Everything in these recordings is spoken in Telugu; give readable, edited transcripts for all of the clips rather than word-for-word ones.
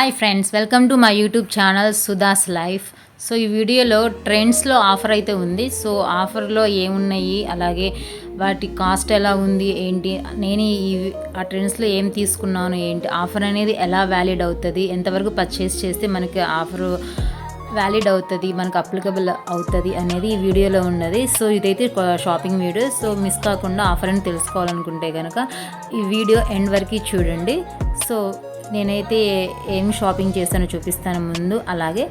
Hi friends, welcome to my YouTube channel Sudha's life. So ఈ వీడియోలో ట్రెండ్స్లో ఆఫర్ అయితే ఉంది. సో ఆఫర్లో ఏమున్నాయి, అలాగే వాటి కాస్ట్ ఎలా ఉంది ఏంటి, నేను ఆ ట్రెండ్స్లో ఏం తీసుకున్నాను ఏంటి, ఆఫర్ అనేది ఎలా వ్యాలిడ్ అవుతుంది, ఎంతవరకు పర్చేస్ చేస్తే మనకి ఆఫర్ వ్యాలిడ్ అవుతుంది, మనకు అప్లికబుల్ అవుతుంది అనేది ఈ వీడియోలో ఉన్నది. సో ఇదైతే షాపింగ్ వీడియో. సో మిస్ కాకుండా ఆఫర్ అని తెలుసుకోవాలనుకుంటే కనుక ఈ వీడియో ఎండ్ వరకు చూడండి. సో నేనైతే ఏం షాపింగ్ చేస్తానో చూపిస్తాను ముందు. అలాగే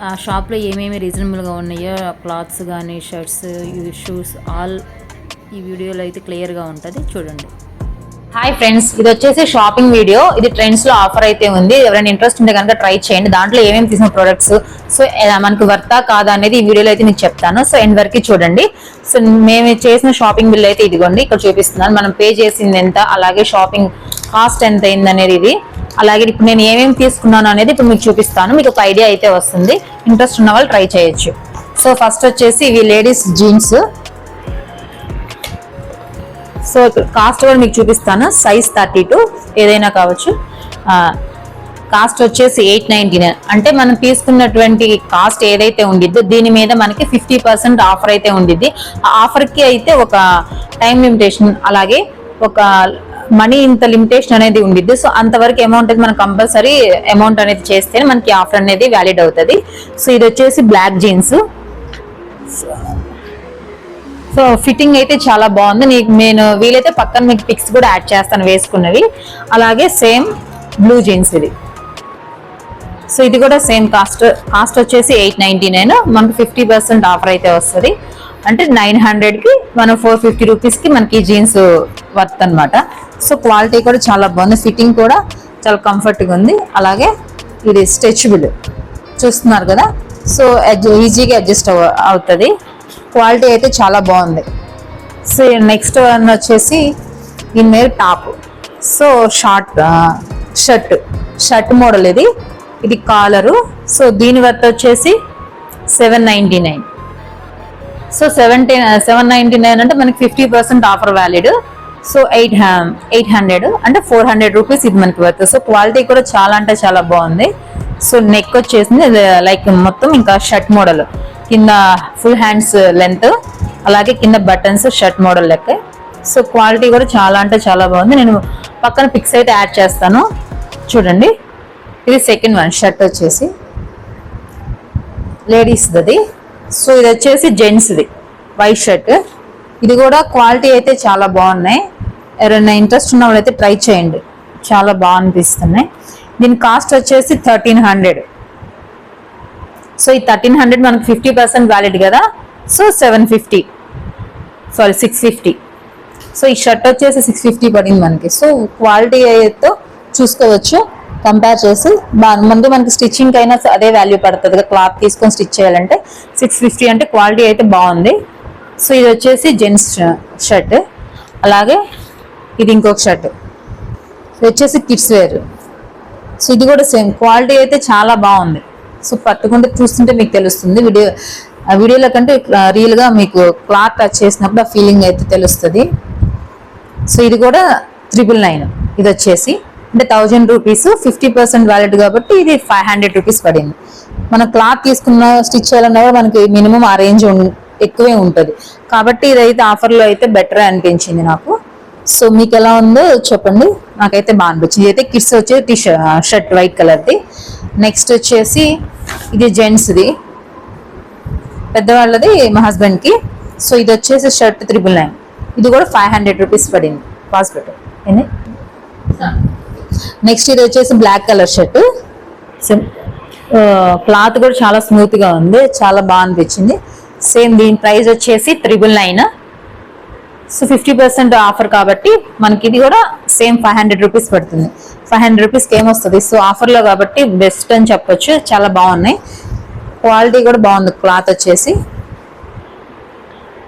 ఆ షాప్లో ఏమేమి రీజనబుల్గా ఉన్నాయో, క్లాత్స్ కానీ, షర్ట్స్, షూస్, ఆల్ ఈ వీడియోలో అయితే క్లియర్గా ఉంటుంది, చూడండి. హాయ్ ఫ్రెండ్స్, ఇది వచ్చేసి షాపింగ్ వీడియో. ఇది ట్రెండ్స్లో ఆఫర్ అయితే ఉంది. ఎవరైనా ఇంట్రెస్ట్ ఉంటే కనుక ట్రై చేయండి. దాంట్లో ఏమేమి తీసిన ప్రొడక్ట్స్, సో మనకు వర్తా కాదా అనేది ఈ వీడియోలో అయితే మీకు చెప్తాను. సో ఎండ్ వరకు చూడండి. సో మేము చేసిన షాపింగ్ బిల్ అయితే ఇదిగోండి, ఇక్కడ చూపిస్తున్నాను. మనం పే చేసింది ఎంత, అలాగే షాపింగ్ కాస్ట్ ఎంత అయింది అనేది ఇది. అలాగే ఇప్పుడు నేను ఏమేమి తీసుకున్నాను అనేది ఇప్పుడు మీకు చూపిస్తాను. మీకు ఒక ఐడియా అయితే వస్తుంది. ఇంట్రెస్ట్ ఉన్న వాళ్ళు ట్రై చేయొచ్చు. సో ఫస్ట్ వచ్చేసి ఇవి లేడీస్ జీన్స్. సో కాస్ట్ కూడా మీకు చూపిస్తాను. సైజ్ 32 ఏదైనా కావచ్చు. కాస్ట్ వచ్చేసి 899. అంటే మనం తీసుకున్నటువంటి కాస్ట్ ఏదైతే ఉండిద్దో దీని మీద మనకి 50% ఆఫర్ అయితే ఉండిద్ది. ఆ ఆఫర్కి అయితే ఒక టైం లిమిటేషన్, అలాగే ఒక మనీ ఇంత లిమిటేషన్ అనేది ఉండిద్ది. సో అంతవరకు అమౌంట్ అయితే మనం కంపల్సరీ అమౌంట్ అనేది చేస్తేనే మనకి ఆఫర్ అనేది వ్యాలిడ్ అవుతుంది. సో ఇది వచ్చేసి బ్లాక్ జీన్స్. సో ఫిట్టింగ్ అయితే చాలా బాగుంది. నేను వీలైతే పక్కన మీకు పిక్స్ కూడా యాడ్ చేస్తాను వేసుకున్నవి. అలాగే సేమ్ బ్లూ జీన్స్ ఇది. సో ఇది కూడా సేమ్ కాస్ట్ వచ్చేసి 899. మనకు 50% ఆఫర్ అయితే వస్తుంది. అంటే 900కి మనం 450 రూపీస్కి మనకి జీన్స్ వర్త్ అనమాట. సో క్వాలిటీ కూడా చాలా బాగుంది, ఫిట్టింగ్ కూడా చాలా కంఫర్ట్గా ఉంది. అలాగే ఇది స్ట్రెచబుల్ చూస్తున్నారు కదా, సో ఈజీగా అడ్జస్ట్ అవుతుంది. క్వాలిటీ అయితే చాలా బాగుంది. సో నెక్స్ట్ వన్ వచ్చేసి దీని మీద టాప్. సో షర్ట్ మోడల్ ఇది కాలరు. సో దీని వర్త్ వచ్చేసి 799. సో 799 అంటే మనకి 50% ఆఫర్ వ్యాలిడ్. సో 800 అంటే 400 రూపీస్ ఇది మనకి వర్త్. సో క్వాలిటీ కూడా చాలా అంటే చాలా బాగుంది. సో నెక్ వచ్చేసింది లైక్ మొత్తం ఇంకా షర్ట్ మోడల్, కింద ఫుల్ హ్యాండ్స్ లెంత్, అలాగే కింద బటన్స్ షర్ట్ మోడల్ లెక్క. సో క్వాలిటీ కూడా చాలా అంటే చాలా బాగుంది. నేను పక్కన పిక్స్ అయితే యాడ్ చేస్తాను, చూడండి. ఇది సెకండ్ వన్. షర్ట్ వచ్చేసి లేడీస్ది. సో ఇది వచ్చేసి జెంట్స్ది వైట్ షర్ట్. ఇది కూడా క్వాలిటీ అయితే చాలా బాగున్నాయి. ఎవరైనా ఇంట్రెస్ట్ ఉన్న వాళ్ళైతే ట్రై చేయండి, చాలా బాగా అనిపిస్తున్నాయి. దీని కాస్ట్ వచ్చేసి 1300. సో ఈ 1300 మనకు 50% వ్యాలిడ్ కదా. సో 650. సో ఈ షర్ట్ వచ్చేసి 650 పడింది మనకి. సో క్వాలిటీ అయితే చూసుకోవచ్చు, కంపేర్ చేసి మనకి స్టిచ్చింగ్ అయినా అదే వాల్యూ పడుతుంది కదా. క్లాత్ తీసుకొని స్టిచ్ చేయాలంటే 650 అంటే క్వాలిటీ అయితే బాగుంది. సో ఇది వచ్చేసి జెంట్స్ షర్ట్. అలాగే ఇది ఇంకొక షర్ట్, ఇది వచ్చేసి కిడ్స్ వేర్. సో ఇది కూడా సేమ్ క్వాలిటీ అయితే చాలా బాగుంది. సో పట్టుకుంటే చూస్తుంటే మీకు తెలుస్తుంది. వీడియోలో కంటే రియల్గా మీకు క్లాత్ టచ్ చేసినప్పుడు ఆ ఫీలింగ్ అయితే తెలుస్తుంది. సో ఇది కూడా 999. ఇది వచ్చేసి అంటే 1000 రూపీస్, 50% వ్యాలిడ్ కాబట్టి ఇది 500 రూపీస్ పడింది. మనం క్లాత్ తీసుకున్న స్టిచ్ చేయాలన్నా కూడా మనకి మినిమం ఆ రేంజ్ ఎక్కువే ఉంటుంది. కాబట్టి ఇదైతే ఆఫర్లో అయితే బెటర్ అనిపించింది నాకు. సో మీకు ఎలా ఉందో చెప్పండి, నాకైతే బాగా అనిపించింది. అయితే కిడ్స్ వచ్చేసి షర్ట్ వైట్ కలర్ది. నెక్స్ట్ వచ్చేసి ఇది జెంట్స్ది, పెద్దవాళ్ళది మా హస్బెండ్కి. సో ఇది వచ్చేసి షర్ట్ 999. ఇది కూడా 500 రూపీస్ పడింది. పాస్పెట్ ఏంది. నెక్స్ట్ ఇది వచ్చేసి బ్లాక్ కలర్ షర్ట్. క్లాత్ కూడా చాలా స్మూత్గా ఉంది, చాలా బాగా అనిపించింది. సేమ్ దీని ప్రైస్ వచ్చేసి 999. సో 50% ఆఫర్ కాబట్టి మనకి ఇది కూడా సేమ్ 500 రూపీస్ పడుతుంది. 500 రూపీస్కి ఏమొస్తుంది. సో ఆఫర్లో కాబట్టి బెస్ట్ అని చెప్పొచ్చు, చాలా బాగున్నాయి. క్వాలిటీ కూడా బాగుంది. క్లాత్ వచ్చేసి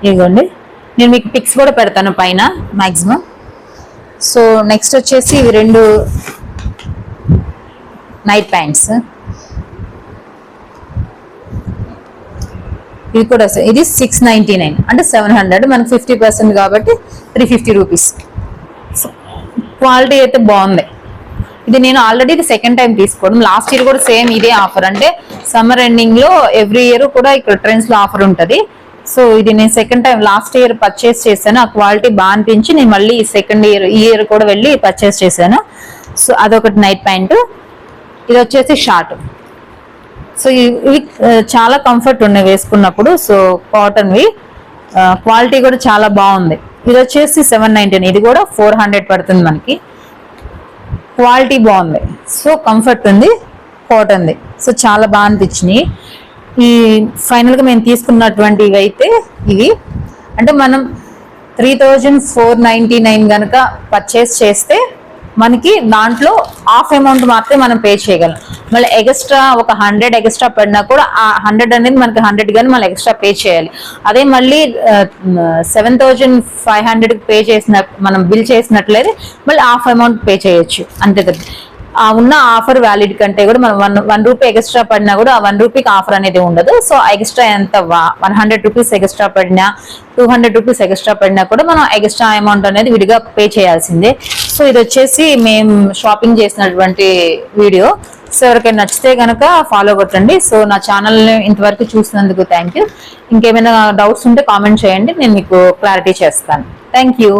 ఇదిగోండి, నేను మీకు పిక్స్ కూడా పెడతాను పైన మ్యాక్సిమం. సో నెక్స్ట్ వచ్చేసి ఇవి 2 నైట్ ప్యాంట్స్. ఇది కూడా ఇది 699 అంటే 700, మనకి 50% కాబట్టి 350 రూపీస్. క్వాలిటీ అయితే బాగుంది. ఇది నేను ఆల్రెడీ సెకండ్ టైం తీసుకోవడం. లాస్ట్ ఇయర్ కూడా సేమ్ ఇదే ఆఫర్, అంటే సమ్మర్ ఎండింగ్ లో ఎవ్రీ ఇయర్ కూడా ఇక్కడ ట్రెండ్స్ లో ఆఫర్ ఉంటది. సో ఇది నేను second time last year purchase చేశాను, ఆ క్వాలిటీ బాగా అనిపించి నేను మళ్ళీ సెకండ్ ఇయర్ ఈ ఇయర్ కూడా వెళ్ళి పర్చేస్ చేశాను. సో అదొకటి నైట్ ప్యాంటు. ఇది వచ్చేసి షార్ట్. సో ఇవి చాలా కంఫర్ట్ ఉన్నాయి వేసుకున్నప్పుడు. సో కాటన్వి, క్వాలిటీ కూడా చాలా బాగుంది. ఇది వచ్చేసి 799, ఇది కూడా 400 పడుతుంది మనకి. క్వాలిటీ బాగుంది, సో కంఫర్ట్ ఉంది, కాటన్ది. సో చాలా బాగా అనిపించినాయి. ఈ ఫైనల్గా మేము తీసుకున్నటువంటి ఇవి అయితే ఇవి, అంటే మనం 3499 కనుక పర్చేస్ చేస్తే మనకి దాంట్లో హాఫ్ అమౌంట్ మాత్రమే మనం పే చేయగలం. మళ్ళీ ఎక్స్ట్రా ఒక 100 ఎక్స్ట్రా పడినా కూడా ఆ 100 అనేది మనకి 100 కానీ మళ్ళీ ఎక్స్ట్రా పే చేయాలి. అదే మళ్ళీ 7500 పే చేసిన మనం బిల్ చేసినట్లయితే మళ్ళీ హాఫ్ అమౌంట్ పే చేయొచ్చు అంతే కదా. ఉన్న ఆఫర్ వ్యాలిడ్ కంటే కూడా మనం 1 రూపీ ఎక్స్ట్రా పడినా కూడా ఆ 1 రూపీకి ఆఫర్ అనేది ఉండదు. సో ఎక్స్ట్రా ఎంత 100 రూపీస్ ఎక్స్ట్రా పడినా 200 రూపీస్ ఎక్స్ట్రా పడినా కూడా మనం ఎక్స్ట్రా అమౌంట్ అనేది విడిగా పే చేయాల్సిందే. సో ఇది వచ్చేసి మేము షాపింగ్ చేసినటువంటి వీడియో. సో ఎవరికైనా నచ్చితే కనుక ఫాలో కొట్టండి. సో నా ఛానల్ని ఇంతవరకు చూసినందుకు థ్యాంక్ యూ. ఇంకేమైనా డౌట్స్ ఉంటే కామెంట్ చేయండి, నేను మీకు క్లారిటీ చేస్తాను. Thank you.